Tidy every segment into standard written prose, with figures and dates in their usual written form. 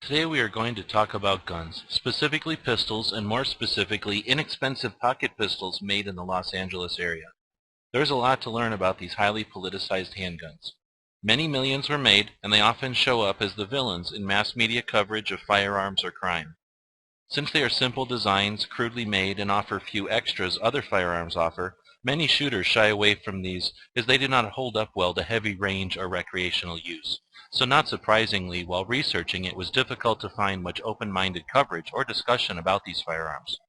Today we are going to talk about guns, specifically pistols, and more specifically inexpensive pocket pistols made in the Los Angeles area. There's a lot to learn about these highly politicized handguns. Many millions were made, and they often show up as the villains in mass media coverage of firearms or crime. Since they are simple designs, crudely made, and offer few extras other firearms offer, many shooters shy away from these as they do not hold up well to heavy range or recreational use. So not surprisingly, while researching, it was difficult to find much open-minded coverage or discussion about these firearms.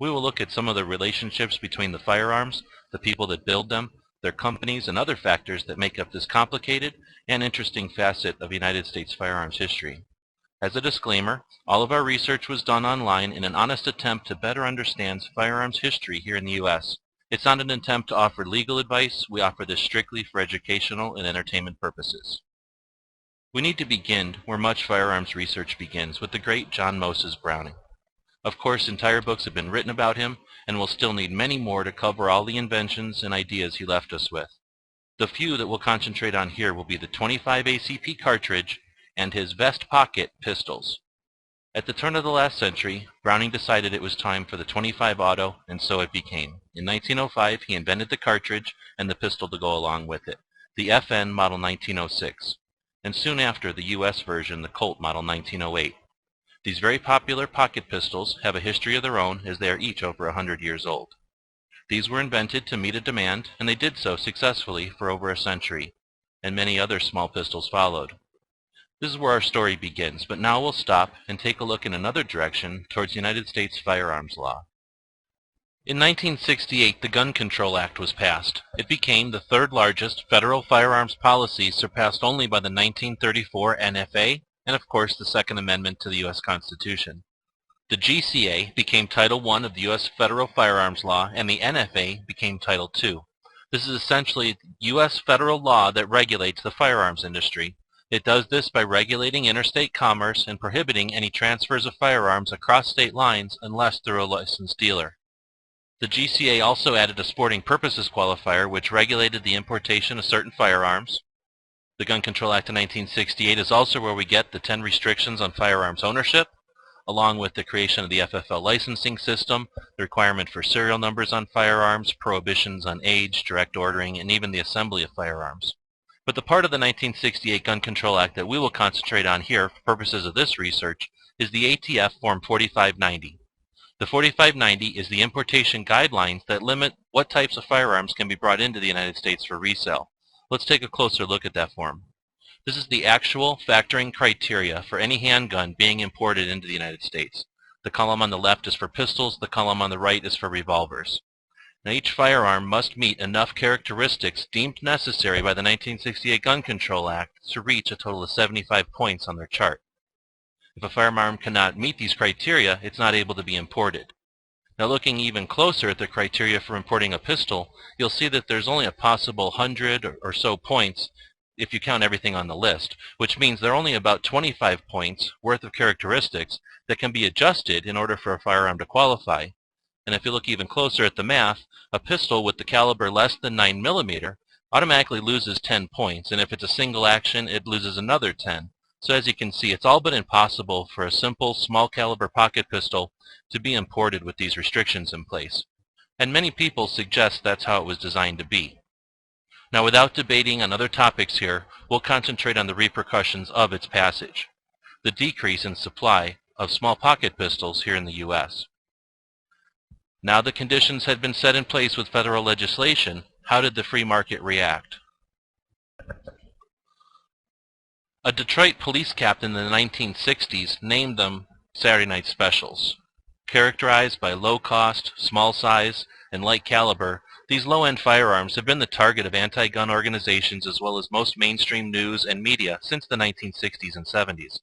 We will look at some of the relationships between the firearms, the people that build them, their companies, and other factors that make up this complicated and interesting facet of United States firearms history. As a disclaimer, all of our research was done online in an honest attempt to better understand firearms history here in the U.S. It's not an attempt to offer legal advice. We offer this strictly for educational and entertainment purposes. We need to begin where much firearms research begins, with the great John Moses Browning. Of course, entire books have been written about him, and we'll still need many more to cover all the inventions and ideas he left us with. The few that we'll concentrate on here will be the 25 ACP cartridge and his vest pocket pistols. At the turn of the last century, Browning decided it was time for the 25 auto, and so it became. In 1905, he invented the cartridge and the pistol to go along with it, the FN Model 1906, and soon after the US version, the Colt Model 1908. These very popular pocket pistols have a history of their own, as they are each over 100 years old. These were invented to meet a demand, and they did so successfully for over a century, and many other small pistols followed. This is where our story begins, but now we'll stop and take a look in another direction towards the United States firearms law. In 1968, the Gun Control Act was passed. It became the third largest federal firearms policy, surpassed only by the 1934 NFA and, of course, the Second Amendment to the U.S. Constitution. The GCA became Title I of the U.S. federal firearms law, and the NFA became Title II. This is essentially U.S. federal law that regulates the firearms industry. It does this by regulating interstate commerce and prohibiting any transfers of firearms across state lines unless through a licensed dealer. The GCA also added a sporting purposes qualifier which regulated the importation of certain firearms. The Gun Control Act of 1968 is also where we get the 10 restrictions on firearms ownership, along with the creation of the FFL licensing system, the requirement for serial numbers on firearms, prohibitions on age, direct ordering, and even the assembly of firearms. But the part of the 1968 Gun Control Act that we will concentrate on here for purposes of this research is the ATF Form 4590. The 4590 is the importation guidelines that limit what types of firearms can be brought into the United States for resale. Let's take a closer look at that form. This is the actual factoring criteria for any handgun being imported into the United States. The column on the left is for pistols, the column on the right is for revolvers. Now, each firearm must meet enough characteristics deemed necessary by the 1968 Gun Control Act to reach a total of 75 points on their chart. If a firearm cannot meet these criteria, it's not able to be imported. Now, looking even closer at the criteria for importing a pistol, you'll see that there's only a possible 100 or so points if you count everything on the list, which means there are only about 25 points worth of characteristics that can be adjusted in order for a firearm to qualify. And if you look even closer at the math, a pistol with the caliber less than 9mm automatically loses 10 points, and if it's a single action, it loses another 10. So as you can see, it's all but impossible for a simple, small caliber pocket pistol to be imported with these restrictions in place. And many people suggest that's how it was designed to be. Now, without debating on other topics here, we'll concentrate on the repercussions of its passage, the decrease in supply of small pocket pistols here in the U.S. Now the conditions had been set in place with federal legislation. How did the free market react? A Detroit police captain in the 1960s named them Saturday Night Specials. Characterized by low cost, small size, and light caliber, these low-end firearms have been the target of anti-gun organizations as well as most mainstream news and media since the 1960s and 70s.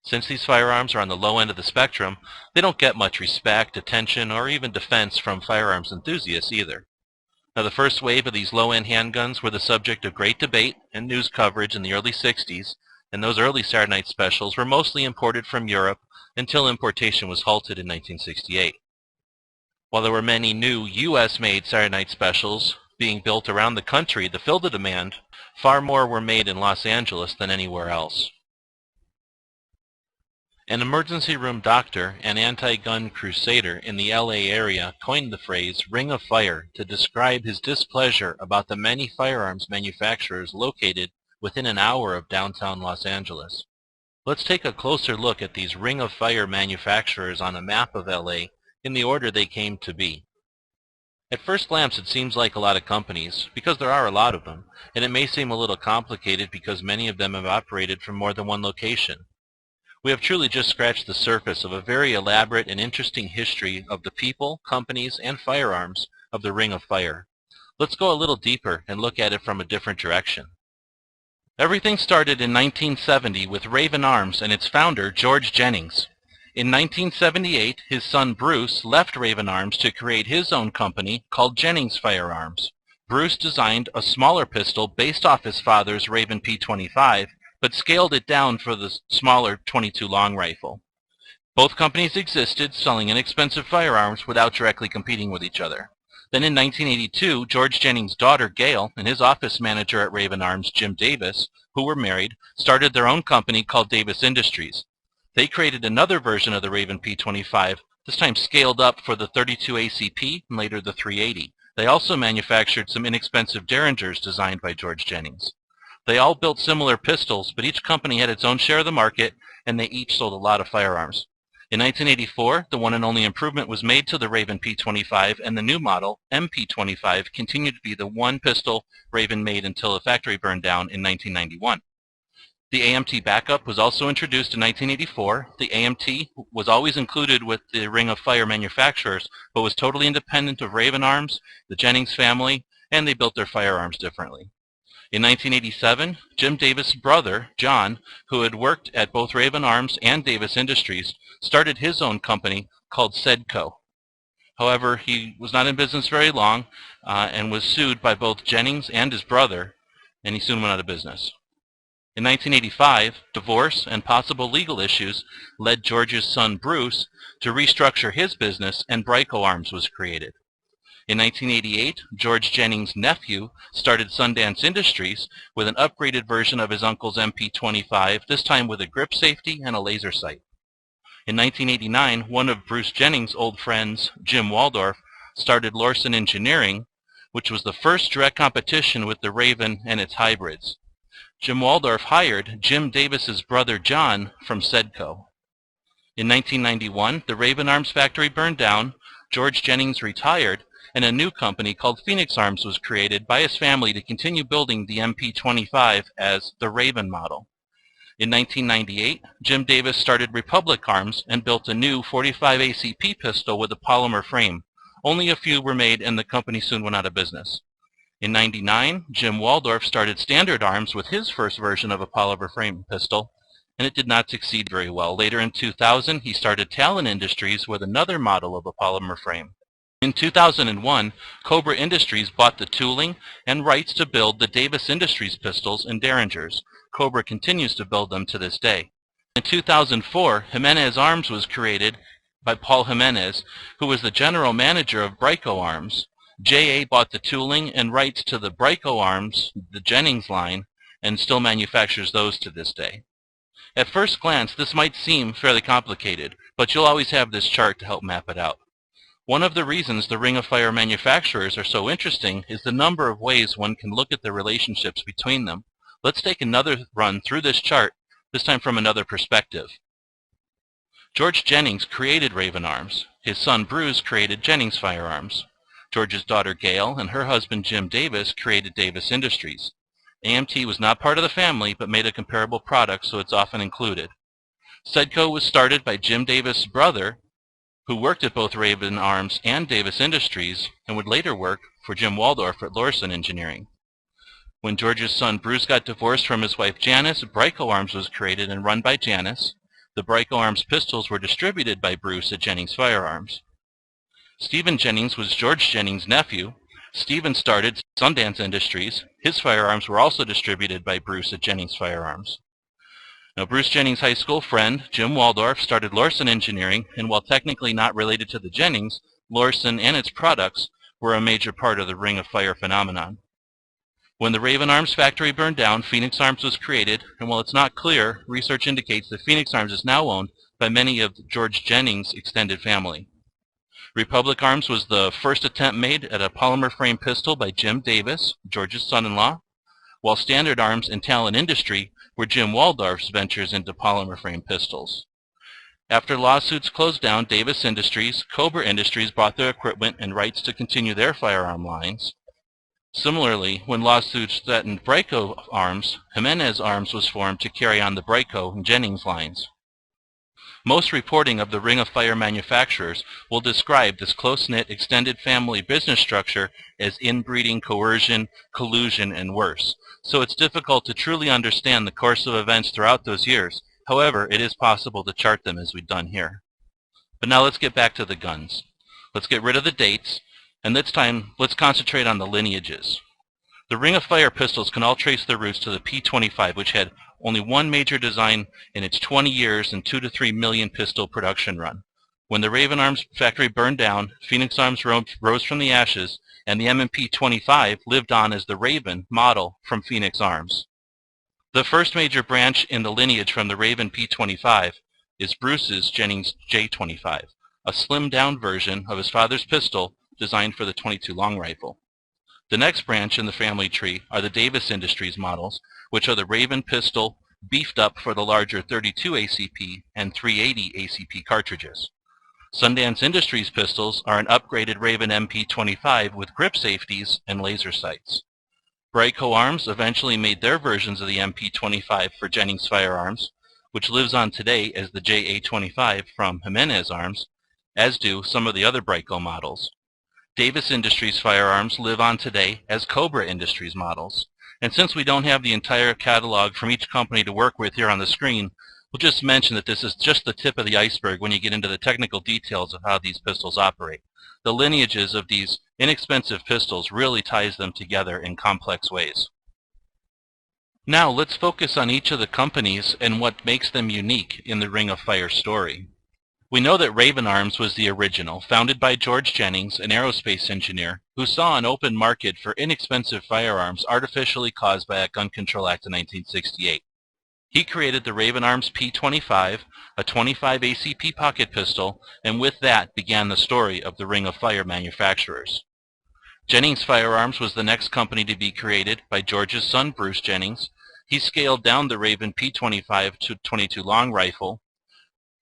Since these firearms are on the low end of the spectrum, they don't get much respect, attention, or even defense from firearms enthusiasts either. Now, the first wave of these low-end handguns were the subject of great debate and news coverage in the early 60s, and those early Saturday Night Specials were mostly imported from Europe until importation was halted in 1968. While there were many new U.S.-made Saturday Night Specials being built around the country to fill the demand, far more were made in Los Angeles than anywhere else. An emergency room doctor and anti-gun crusader in the LA area coined the phrase "ring of fire" to describe his displeasure about the many firearms manufacturers located within an hour of downtown Los Angeles. Let's take a closer look at these ring of fire manufacturers on a map of LA in the order they came to be. At first glance it seems like a lot of companies, because there are a lot of them, and it may seem a little complicated because many of them have operated from more than one location. We have truly just scratched the surface of a very elaborate and interesting history of the people, companies, and firearms of the Ring of Fire. Let's go a little deeper and look at it from a different direction. Everything started in 1970 with Raven Arms and its founder, George Jennings. In 1978, his son Bruce left Raven Arms to create his own company called Jennings Firearms. Bruce designed a smaller pistol based off his father's Raven P25, but scaled it down for the smaller .22 long rifle. Both companies existed, selling inexpensive firearms without directly competing with each other. Then in 1982, George Jennings' daughter Gail and his office manager at Raven Arms, Jim Davis, who were married, started their own company called Davis Industries. They created another version of the Raven P25, this time scaled up for the .32 ACP and later the .380. They also manufactured some inexpensive Derringers designed by George Jennings. They all built similar pistols, but each company had its own share of the market, and they each sold a lot of firearms. In 1984, the one and only improvement was made to the Raven P25, and the new model, MP25, continued to be the one pistol Raven made until the factory burned down in 1991. The AMT backup was also introduced in 1984. The AMT was always included with the Ring of Fire manufacturers, but was totally independent of Raven Arms, the Jennings family, and they built their firearms differently. In 1987, Jim Davis' brother, John, who had worked at both Raven Arms and Davis Industries, started his own company called Sedco. However, he was not in business very long and was sued by both Jennings and his brother, and he soon went out of business. In 1985, divorce and possible legal issues led George's son Bruce to restructure his business, and Bryco Arms was created. In 1988, George Jennings' nephew started Sundance Industries with an upgraded version of his uncle's MP25, this time with a grip safety and a laser sight. In 1989, one of Bruce Jennings' old friends, Jim Waldorf, started Lorcin Engineering, which was the first direct competition with the Raven and its hybrids. Jim Waldorf hired Jim Davis's brother John from Sedco. In 1991, the Raven Arms factory burned down, George Jennings retired, and a new company called Phoenix Arms was created by his family to continue building the MP25 as the Raven model. In 1998, Jim Davis started Republic Arms and built a new .45 ACP pistol with a polymer frame. Only a few were made, and the company soon went out of business. In 1999, Jim Waldorf started Standard Arms with his first version of a polymer frame pistol, and it did not succeed very well. Later in 2000, he started Talon Industries with another model of a polymer frame. In 2001, Cobra Industries bought the tooling and rights to build the Davis Industries pistols and Derringers. Cobra continues to build them to this day. In 2004, Jimenez Arms was created by Paul Jimenez, who was the general manager of Bryco Arms. JA bought the tooling and rights to the Bryco Arms, the Jennings line, and still manufactures those to this day. At first glance, this might seem fairly complicated, but you'll always have this chart to help map it out. One of the reasons the Ring of Fire manufacturers are so interesting is the number of ways one can look at the relationships between them. Let's take another run through this chart, this time from another perspective. George Jennings created Raven Arms. His son Bruce created Jennings Firearms. George's daughter Gail and her husband Jim Davis created Davis Industries. AMT was not part of the family but made a comparable product, so it's often included. Sedco was started by Jim Davis' brother, who worked at both Raven Arms and Davis Industries and would later work for Jim Waldorf at Lorcin Engineering. When George's son Bruce got divorced from his wife Janice, Bryco Arms was created and run by Janice. The Bryco Arms pistols were distributed by Bruce at Jennings Firearms. Stephen Jennings was George Jennings' nephew. Stephen started Sundance Industries. His firearms were also distributed by Bruce at Jennings Firearms. Now, Bruce Jennings' high school friend, Jim Waldorf, started Lorcin Engineering, and while technically not related to the Jennings, Lorcin and its products were a major part of the Ring of Fire phenomenon. When the Raven Arms factory burned down, Phoenix Arms was created, and while it's not clear, research indicates that Phoenix Arms is now owned by many of George Jennings' extended family. Republic Arms was the first attempt made at a polymer frame pistol by Jim Davis, George's son-in-law, while Standard Arms and Talon Industry were Jim Waldorf's ventures into polymer frame pistols. After lawsuits closed down Davis Industries, Cobra Industries bought their equipment and rights to continue their firearm lines. Similarly, when lawsuits threatened Bryco Arms, Jimenez Arms was formed to carry on the Bryco and Jennings lines. Most reporting of the Ring of Fire manufacturers will describe this close-knit extended family business structure as inbreeding, coercion, collusion, and worse. So it's difficult to truly understand the course of events throughout those years. However, it is possible to chart them as we've done here. But now let's get back to the guns. Let's get rid of the dates, and this time let's concentrate on the lineages. The Ring of Fire pistols can all trace their roots to the P25, which had only one major design in its 20 years and 2 to 3 million pistol production run. When the Raven Arms factory burned down, Phoenix Arms rose from the ashes, and the M&P 25 lived on as the Raven model from Phoenix Arms. The first major branch in the lineage from the Raven P25 is Bruce's Jennings J25, a slimmed-down version of his father's pistol designed for the .22 long rifle. The next branch in the family tree are the Davis Industries models, which are the Raven pistol beefed up for the larger .32 ACP and .380 ACP cartridges. Sundance Industries pistols are an upgraded Raven MP25 with grip safeties and laser sights. Bryco Arms eventually made their versions of the MP25 for Jennings Firearms, which lives on today as the JA25 from Jimenez Arms, as do some of the other Bryco models. Davis Industries firearms live on today as Cobra Industries models. And since we don't have the entire catalog from each company to work with here on the screen, we'll just mention that this is just the tip of the iceberg when you get into the technical details of how these pistols operate. The lineages of these inexpensive pistols really ties them together in complex ways. Now let's focus on each of the companies and what makes them unique in the Ring of Fire story. We know that Raven Arms was the original, founded by George Jennings, an aerospace engineer, who saw an open market for inexpensive firearms artificially caused by a Gun Control Act of 1968. He created the Raven Arms P25, a .25 ACP pocket pistol, and with that began the story of the Ring of Fire manufacturers. Jennings Firearms was the next company to be created by George's son, Bruce Jennings. He scaled down the Raven P25 to .22 long rifle.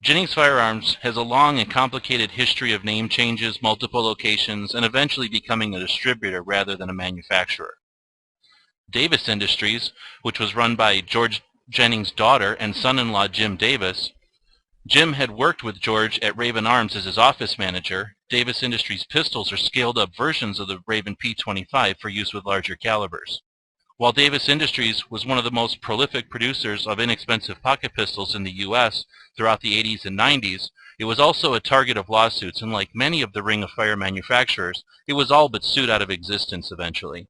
Jennings Firearms has a long and complicated history of name changes, multiple locations, and eventually becoming a distributor rather than a manufacturer. Davis Industries, which was run by George Jennings' daughter and son-in-law Jim Davis. Jim had worked with George at Raven Arms as his office manager. Davis Industries pistols are scaled-up versions of the Raven P25 for use with larger calibers. While Davis Industries was one of the most prolific producers of inexpensive pocket pistols in the U.S. throughout the 80s and 90s, it was also a target of lawsuits, and like many of the Ring of Fire manufacturers, it was all but sued out of existence eventually.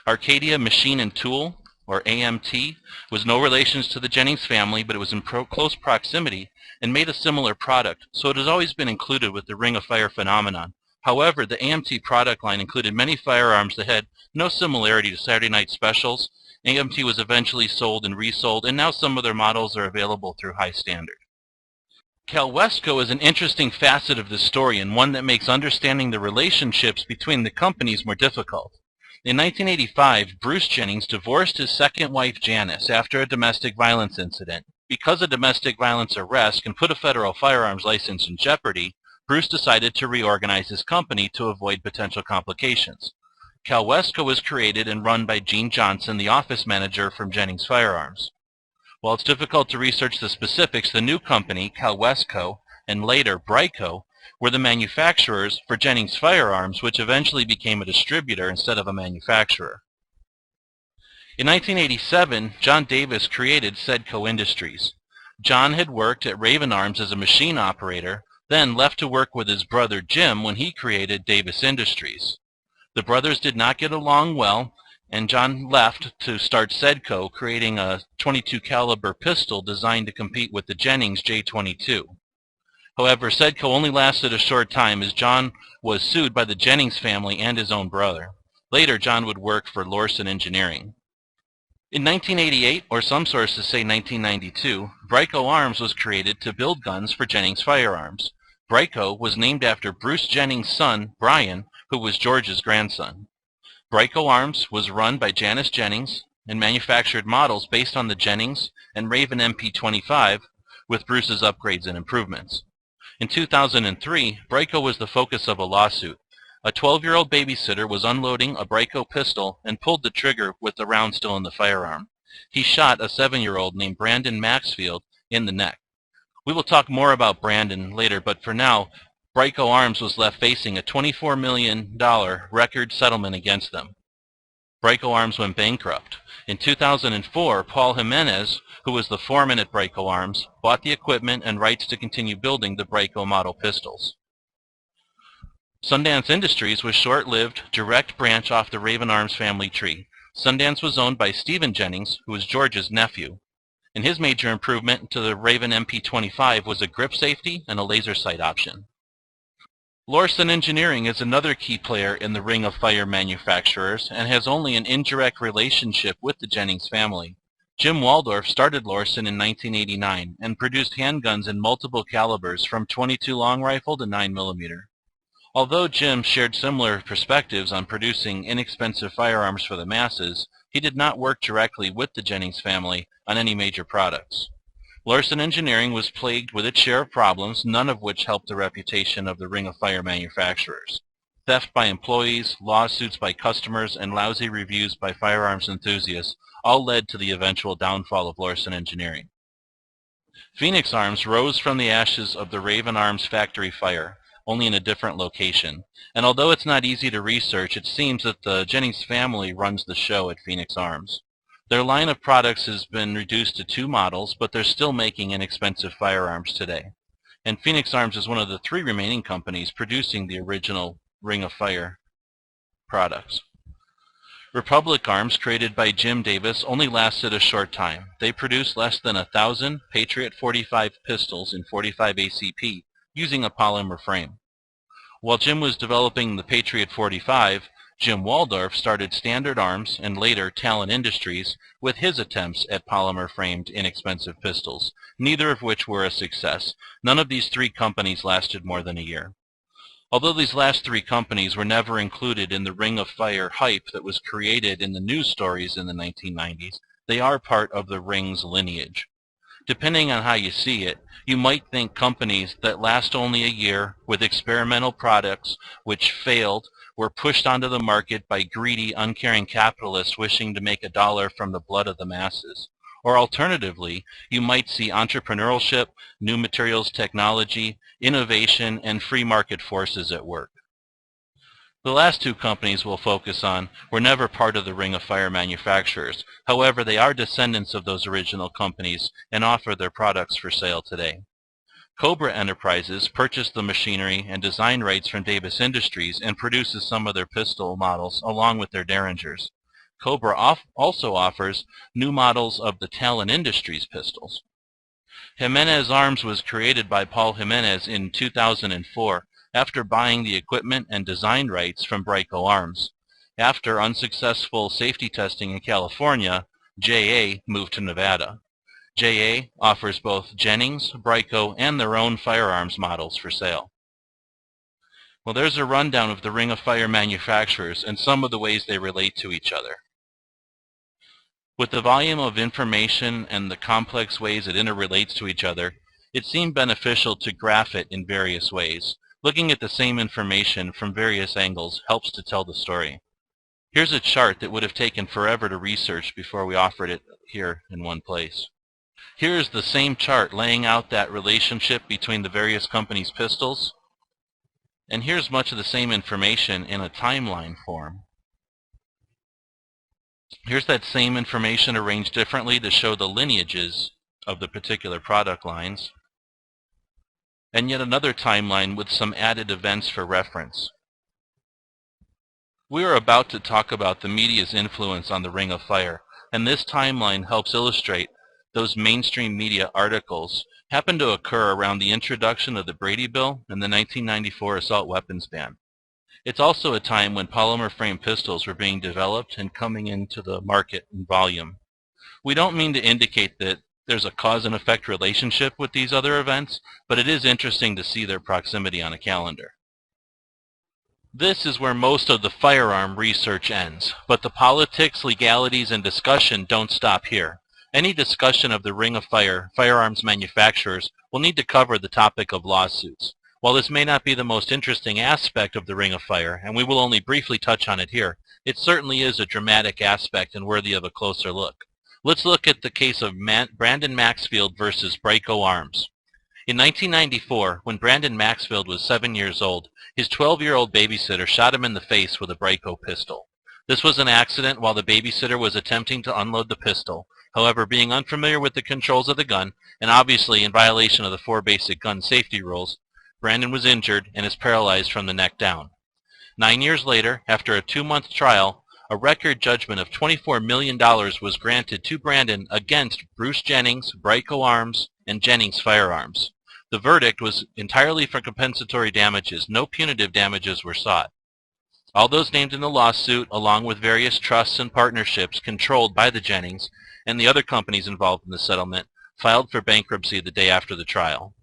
Arcadia Machine and Tool, or AMT, was no relations to the Jennings family, but it was in close proximity and made a similar product, so it has always been included with the Ring of Fire phenomenon. However, the AMT product line included many firearms that had no similarity to Saturday Night Specials. AMT was eventually sold and resold, and now some of their models are available through High Standard. Calwestco is an interesting facet of this story, and one that makes understanding the relationships between the companies more difficult. In 1985, Bruce Jennings divorced his second wife Janice after a domestic violence incident. Because a domestic violence arrest can put a federal firearms license in jeopardy, Bruce decided to reorganize his company to avoid potential complications. Calwestco was created and run by Gene Johnson, the office manager from Jennings Firearms. While it's difficult to research the specifics, the new company, Calwestco, and later Bryco, were the manufacturers for Jennings Firearms, which eventually became a distributor instead of a manufacturer. In 1987, John Davis created Sedco Industries. John had worked at Raven Arms as a machine operator, then left to work with his brother Jim when he created Davis Industries. The brothers did not get along well, and John left to start Sedco, creating a .22 caliber pistol designed to compete with the Jennings J22. However, Sedco only lasted a short time as John was sued by the Jennings family and his own brother. Later, John would work for Lorcin Engineering. In 1988, or some sources say 1992, Bryco Arms was created to build guns for Jennings firearms. Bryco was named after Bruce Jennings' son, Brian, who was George's grandson. Bryco Arms was run by Janice Jennings and manufactured models based on the Jennings and Raven MP25 with Bruce's upgrades and improvements. In 2003, Bryco was the focus of a lawsuit. A 12-year-old babysitter was unloading a Bryco pistol and pulled the trigger with the round still in the firearm. He shot a 7-year-old named Brandon Maxfield in the neck. We will talk more about Brandon later, but for now, Bryco Arms was left facing a $24 million record settlement against them. Bryco Arms went bankrupt. In 2004, Paul Jimenez, who was the foreman at Bryco Arms, bought the equipment and rights to continue building the Bryco model pistols. Sundance Industries was short-lived, direct branch off the Raven Arms family tree. Sundance was owned by Stephen Jennings, who was George's nephew. And his major improvement to the Raven MP25 was a grip safety and a laser sight option. Lorcin Engineering is another key player in the ring of fire manufacturers and has only an indirect relationship with the Jennings family. Jim Waldorf started Lorcin in 1989 and produced handguns in multiple calibers from .22 long rifle to 9mm. Although Jim shared similar perspectives on producing inexpensive firearms for the masses, he did not work directly with the Jennings family on any major products. Lorcin Engineering was plagued with its share of problems, none of which helped the reputation of the ring of fire manufacturers. Theft by employees, lawsuits by customers, and lousy reviews by firearms enthusiasts all led to the eventual downfall of Lorcin Engineering. Phoenix Arms rose from the ashes of the Raven Arms factory fire, only in a different location. And although it's not easy to research, it seems that the Jennings family runs the show at Phoenix Arms. Their line of products has been reduced to 2 models, but they're still making inexpensive firearms today. And Phoenix Arms is one of the 3 remaining companies producing the original Ring of Fire products. Republic Arms, created by Jim Davis, only lasted a short time. They produced less than 1,000 Patriot 45 pistols in 45 ACP using a polymer frame. While Jim was developing the Patriot 45, Jim Waldorf started Standard Arms and later Talon Industries with his attempts at polymer-framed inexpensive pistols, neither of which were a success. None of these 3 companies lasted more than a year. Although these last 3 companies were never included in the Ring of Fire hype that was created in the news stories in the 1990s, they are part of the Ring's lineage. Depending on how you see it, you might think companies that last only a year with experimental products which failed were pushed onto the market by greedy, uncaring capitalists wishing to make a dollar from the blood of the masses. Or alternatively, you might see entrepreneurship, new materials technology, innovation, and free market forces at work. The last 2 companies we'll focus on were never part of the Ring of Fire manufacturers. However, they are descendants of those original companies and offer their products for sale today. Cobra Enterprises purchased the machinery and design rights from Davis Industries and produces some of their pistol models along with their Derringers. Cobra also offers new models of the Talon Industries pistols. Jimenez Arms was created by Paul Jimenez in 2004 after buying the equipment and design rights from Bryco Arms. After unsuccessful safety testing in California, JA moved to Nevada. JA offers both Jennings, Bryco, and their own firearms models for sale. Well, there's a rundown of the Ring of Fire manufacturers and some of the ways they relate to each other. With the volume of information and the complex ways it interrelates to each other, it seemed beneficial to graph it in various ways. Looking at the same information from various angles helps to tell the story. Here's a chart that would have taken forever to research before we offered it here in one place. Here is the same chart laying out that relationship between the various companies' pistols. And here's much of the same information in a timeline form. Here's that same information arranged differently to show the lineages of the particular product lines. And yet another timeline with some added events for reference. We are about to talk about the media's influence on the Ring of Fire, and this timeline helps illustrate those mainstream media articles happened to occur around the introduction of the Brady Bill and the 1994 assault weapons ban. It's also a time when polymer frame pistols were being developed and coming into the market in volume. We don't mean to indicate that there's a cause and effect relationship with these other events, but it is interesting to see their proximity on a calendar. This is where most of the firearm research ends, but the politics, legalities, and discussion don't stop here. Any discussion of the Ring of Fire firearms manufacturers will need to cover the topic of lawsuits. While this may not be the most interesting aspect of the Ring of Fire, and we will only briefly touch on it here, it certainly is a dramatic aspect and worthy of a closer look. Let's look at the case of Brandon Maxfield versus Bryco Arms. In 1994, when Brandon Maxfield was 7 years old, his 12-year-old babysitter shot him in the face with a Bryco pistol. This was an accident while the babysitter was attempting to unload the pistol. However, being unfamiliar with the controls of the gun, and obviously in violation of the 4 basic gun safety rules, Brandon was injured and is paralyzed from the neck down. 9 years later, after a 2-month trial, a record judgment of $24 million was granted to Brandon against Bruce Jennings, Bryco Arms, and Jennings Firearms. The verdict was entirely for compensatory damages. No punitive damages were sought. All those named in the lawsuit, along with various trusts and partnerships controlled by the Jennings and the other companies involved in the settlement, filed for bankruptcy the day after the trial.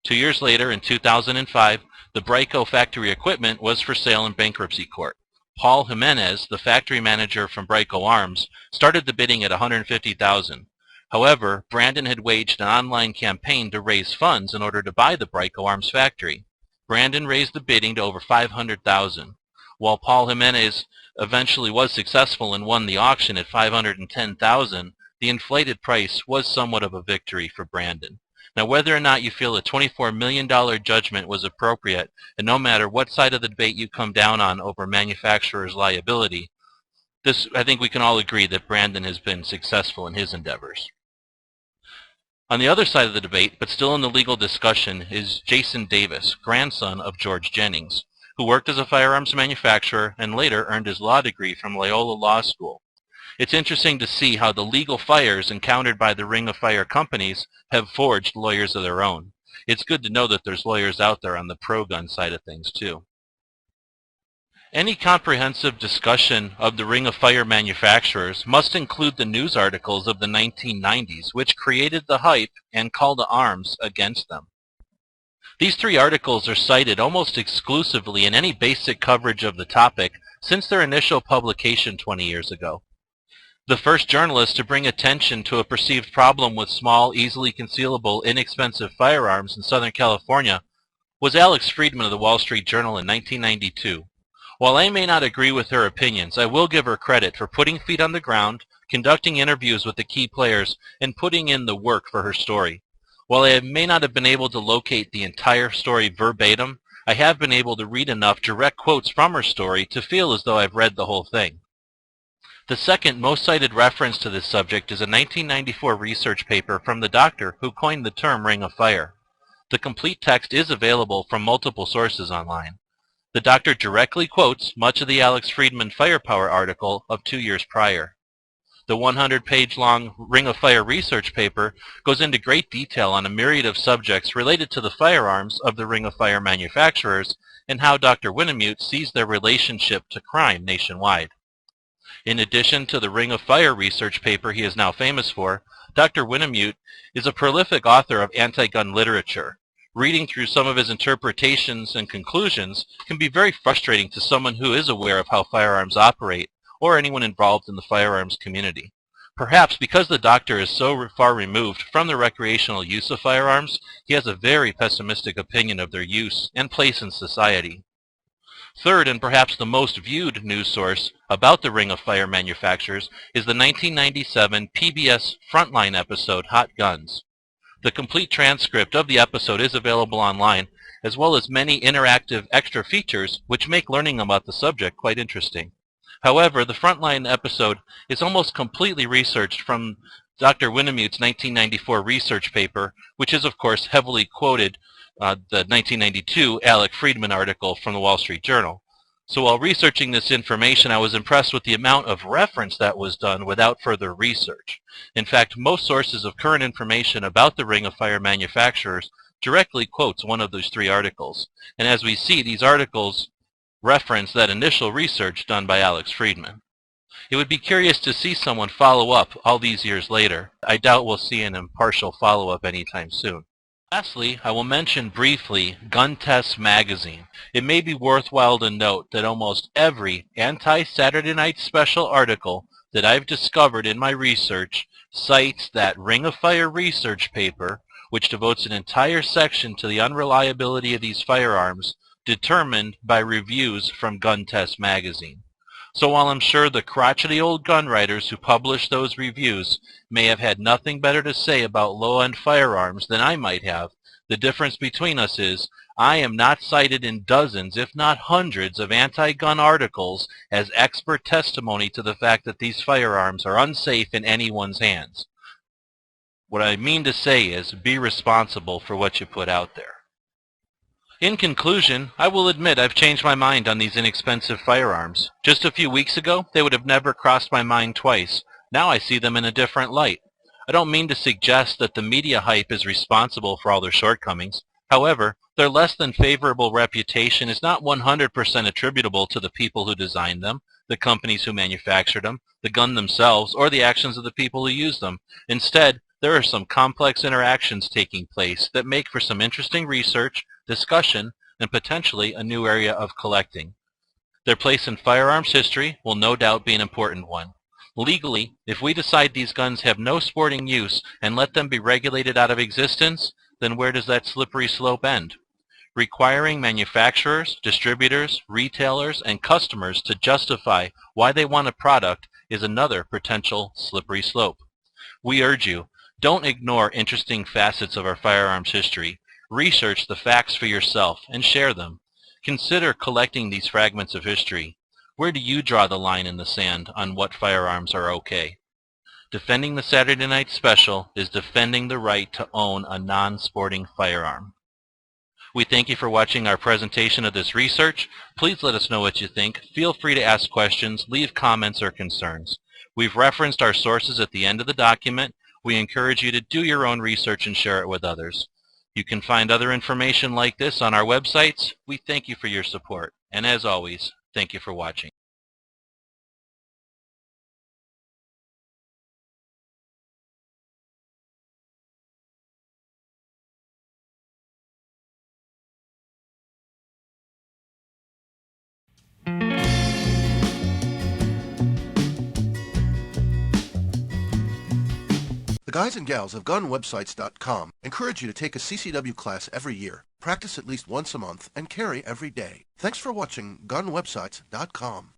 2 years later, in 2005, the Bryco factory equipment was for sale in bankruptcy court. Paul Jimenez, the factory manager from Bryco Arms, started the bidding at $150,000. However, Brandon had waged an online campaign to raise funds in order to buy the Bryco Arms factory. Brandon raised the bidding to over $500,000. While Paul Jimenez eventually was successful and won the auction at $510,000, the inflated price was somewhat of a victory for Brandon. Now, whether or not you feel a $24 million judgment was appropriate, and no matter what side of the debate you come down on over manufacturer's liability, I think we can all agree that Brandon has been successful in his endeavors. On the other side of the debate, but still in the legal discussion, is Jason Davis, grandson of George Jennings, who worked as a firearms manufacturer and later earned his law degree from Loyola Law School. It's interesting to see how the legal fires encountered by the Ring of Fire companies have forged lawyers of their own. It's good to know that there's lawyers out there on the pro-gun side of things, too. Any comprehensive discussion of the Ring of Fire manufacturers must include the news articles of the 1990s, which created the hype and call to arms against them. These 3 articles are cited almost exclusively in any basic coverage of the topic since their initial publication 20 years ago. The first journalist to bring attention to a perceived problem with small, easily concealable, inexpensive firearms in Southern California was Alex Friedman of the Wall Street Journal in 1992. While I may not agree with her opinions, I will give her credit for putting feet on the ground, conducting interviews with the key players, and putting in the work for her story. While I may not have been able to locate the entire story verbatim, I have been able to read enough direct quotes from her story to feel as though I've read the whole thing. The second most cited reference to this subject is a 1994 research paper from the doctor who coined the term Ring of Fire. The complete text is available from multiple sources online. The doctor directly quotes much of the Alex Friedman Firepower article of 2 years prior. The 100-page-long Ring of Fire research paper goes into great detail on a myriad of subjects related to the firearms of the Ring of Fire manufacturers and how Dr. Winnemute sees their relationship to crime nationwide. In addition to the Ring of Fire research paper he is now famous for, Dr. Winnemute is a prolific author of anti-gun literature. Reading through some of his interpretations and conclusions can be very frustrating to someone who is aware of how firearms operate, or anyone involved in the firearms community. Perhaps because the doctor is so far removed from the recreational use of firearms, he has a very pessimistic opinion of their use and place in society. Third, and perhaps the most viewed news source about the Ring of Fire manufacturers is the 1997 PBS Frontline episode, Hot Guns. The complete transcript of the episode is available online, as well as many interactive extra features which make learning about the subject quite interesting. However, the Frontline episode is almost completely researched from Dr. Winnemute's 1994 research paper, which is of course heavily quoted the 1992 Alex Friedman article from the Wall Street Journal. So while researching this information, I was impressed with the amount of reference that was done without further research. In fact, most sources of current information about the Ring of Fire manufacturers directly quotes one of those 3 articles. And as we see, these articles reference that initial research done by Alex Friedman. It would be curious to see someone follow up all these years later. I doubt we'll see an impartial follow-up anytime soon. Lastly, I will mention briefly Gun Test Magazine. It may be worthwhile to note that almost every anti-Saturday Night Special article that I've discovered in my research cites that Ring of Fire research paper, which devotes an entire section to the unreliability of these firearms, determined by reviews from Gun Test Magazine. So while I'm sure the crotchety old gun writers who published those reviews may have had nothing better to say about low-end firearms than I might have, the difference between us is I am not cited in dozens, if not hundreds, of anti-gun articles as expert testimony to the fact that these firearms are unsafe in anyone's hands. What I mean to say is be responsible for what you put out there. In conclusion, I will admit I've changed my mind on these inexpensive firearms. Just a few weeks ago, they would have never crossed my mind twice. Now I see them in a different light. I don't mean to suggest that the media hype is responsible for all their shortcomings. However, their less than favorable reputation is not 100% attributable to the people who designed them, the companies who manufactured them, the gun themselves, or the actions of the people who use them. Instead, there are some complex interactions taking place that make for some interesting research, discussion, and potentially a new area of collecting. Their place in firearms history will no doubt be an important one. Legally, if we decide these guns have no sporting use and let them be regulated out of existence, then where does that slippery slope end? Requiring manufacturers, distributors, retailers, and customers to justify why they want a product is another potential slippery slope. We urge you, don't ignore interesting facets of our firearms history. Research the facts for yourself and share them. Consider collecting these fragments of history. Where do you draw the line in the sand on what firearms are okay? Defending the Saturday Night Special is defending the right to own a non-sporting firearm. We thank you for watching our presentation of this research. Please let us know what you think. Feel free to ask questions, leave comments or concerns. We've referenced our sources at the end of the document. We encourage you to do your own research and share it with others. You can find other information like this on our websites. We thank you for your support. And as always, thank you for watching. The guys and gals of GunWebsites.com encourage you to take a CCW class every year, practice at least once a month, and carry every day. Thanks for watching GunWebsites.com.